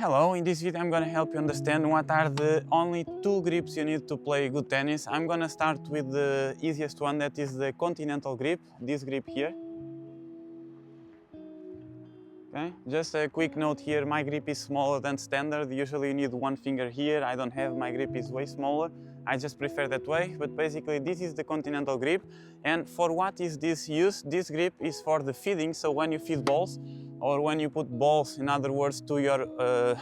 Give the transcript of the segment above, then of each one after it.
Hello, in this video I'm gonna help you understand what are the only two grips you need to play good tennis. I'm gonna start with the easiest one, that is the continental grip, this grip here. Okay, just a quick note here, my grip is smaller than standard. Usually you need one finger here. I don't have, my grip is way smaller. I just prefer that way, but basically this is the continental grip. And for what is this used? This grip is for the feeding, so when you feed balls, or when you put balls, in other words, to your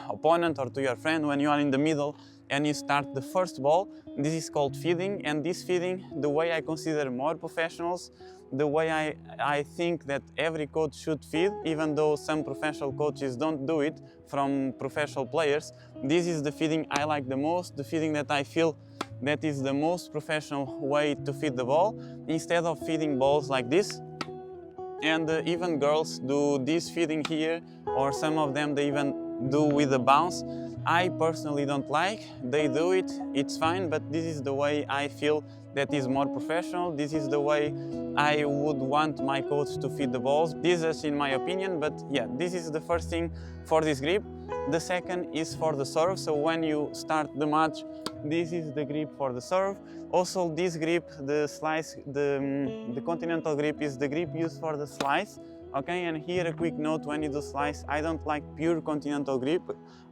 opponent or to your friend, when you are in the middle and you start the first ball, this is called feeding. And this feeding, the way I consider more professionals, the way I think that every coach should feed, even though some professional coaches don't do it from professional players, this is the feeding I like the most, the feeding that I feel that is the most professional way to feed the ball, instead of feeding balls like this. And even girls do this feeding here, or some of them they even do with a bounce. I personally don't like. They do it, it's fine, but this is the way I feel that is more professional. This is the way I would want my coach to feed the balls. This is in my opinion, but yeah, this is the first thing for this grip. The second is for the serve, so when you start the match, this is the grip for the serve. Also this grip, the slice, the continental grip is the grip used for the slice. Okay, and here a quick note, when you do slice, I don't like pure continental grip.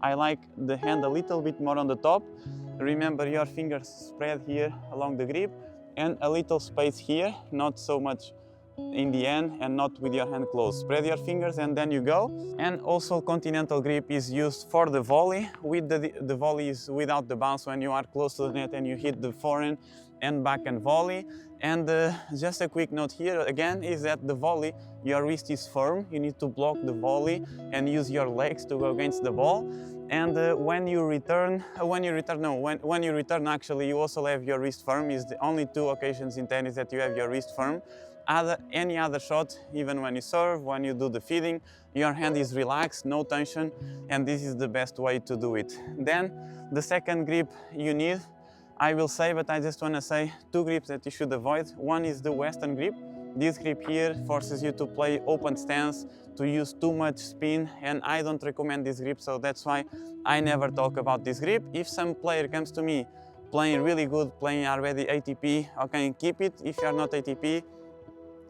I like the hand a little bit more on the top. Remember, your fingers spread here along the grip and a little space here, not so much in the end and not with your hand closed. Spread your fingers and then you go. And also continental grip is used for the volley. With the volley is without the bounce, when you are close to the net and you hit the forehand and backhand volley. And just a quick note here again is that the volley, your wrist is firm. You need to block the volley and use your legs to go against the ball. And when you return actually, you also have your wrist firm. It's the only two occasions in tennis that you have your wrist firm. Any other shot, even when you serve, when you do the feeding, your hand is relaxed, no tension, and this is the best way to do it. Then the second grip you need, I will say, but I just want to say two grips that you should avoid. One is the Western grip. This grip here forces you to play open stance, to use too much spin, and I don't recommend this grip, so that's why I never talk about this grip. If some player comes to me playing really good, playing already ATP, okay, keep it. If you are not ATP,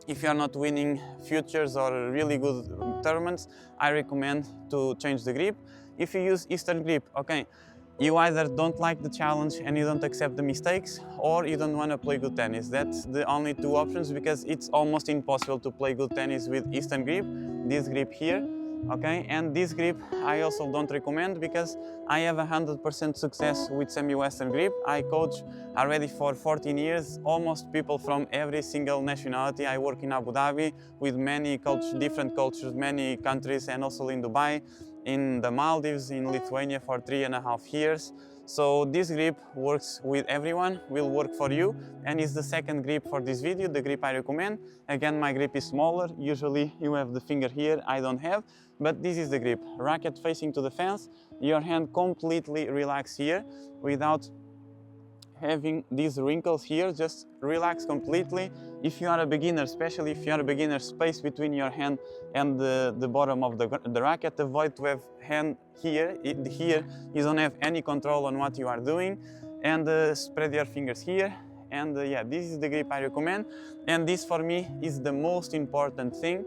if you are not winning futures or really good tournaments, I recommend to change the grip. If you use Eastern grip, okay, you either don't like the challenge and you don't accept the mistakes, or you don't want to play good tennis. That's the only two options, because it's almost impossible to play good tennis with Eastern grip, this grip here. Okay, and this grip I also don't recommend, because I have 100% success with semi-Western grip. I coach already for 14 years, almost people from every single nationality. I work in Abu Dhabi with many different cultures, many countries, and also in Dubai, in the Maldives, in Lithuania for 3.5 years. So this grip works with everyone, will work for you, and is the second grip for this video, the grip I recommend. Again, my grip is smaller. Usually you have the finger here, I don't have, but this is the grip. Racket facing to the fence, your hand completely relaxed here without having these wrinkles here, just relax completely. If you are a beginner, especially if you are a beginner, space between your hand and the bottom of the racket, avoid to have hand here. Here you don't have any control on what you are doing, and spread your fingers here. And yeah, this is the grip I recommend, and this for me is the most important thing,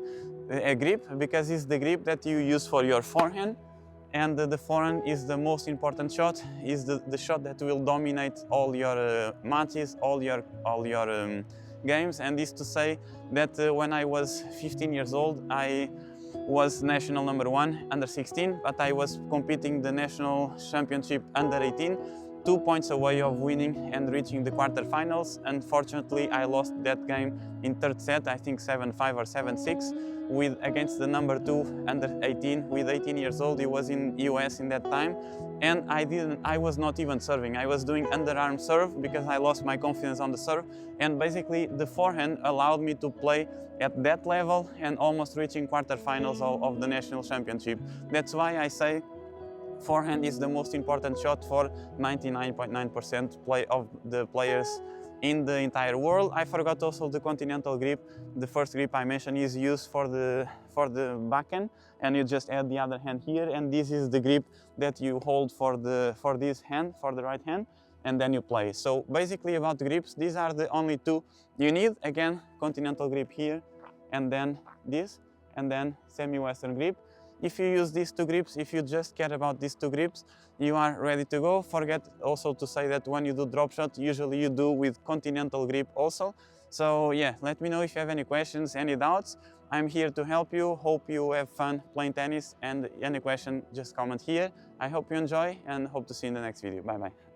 a grip, because it's the grip that you use for your forehand. And the forehand is the most important shot, is the shot that will dominate all your matches, all your games. And this to say that when I was 15 years old, I was national #1 under 16, but I was competing the national championship under 18, 2 points away of winning and reaching the quarterfinals. Unfortunately, I lost that game in third set, I think 7-5 or 7-6. Against the #2 under 18 with 18 years old. He was in US in that time, and I was not even serving. I was doing underarm serve because I lost my confidence on the serve, and basically the forehand allowed me to play at that level and almost reaching quarterfinals of the national championship. That's why I say forehand is the most important shot for 99.9% of the players in the entire world. I forgot also the continental grip. The first grip I mentioned is used for the for the backhand, and you just add the other hand here, and this is the grip that you hold for this hand, for the right hand, and then you play. So basically about the grips, these are the only two you need. Again, continental grip here, and then this, and then semi-western grip. If you use these two grips, if you just care about these two grips, you are ready to go. Forget also to say that when you do drop shot, usually you do with continental grip also. So yeah, let me know if you have any questions, any doubts. I'm here to help you. Hope you have fun playing tennis, and any question, just comment here. I hope you enjoy and hope to see you in the next video. Bye bye.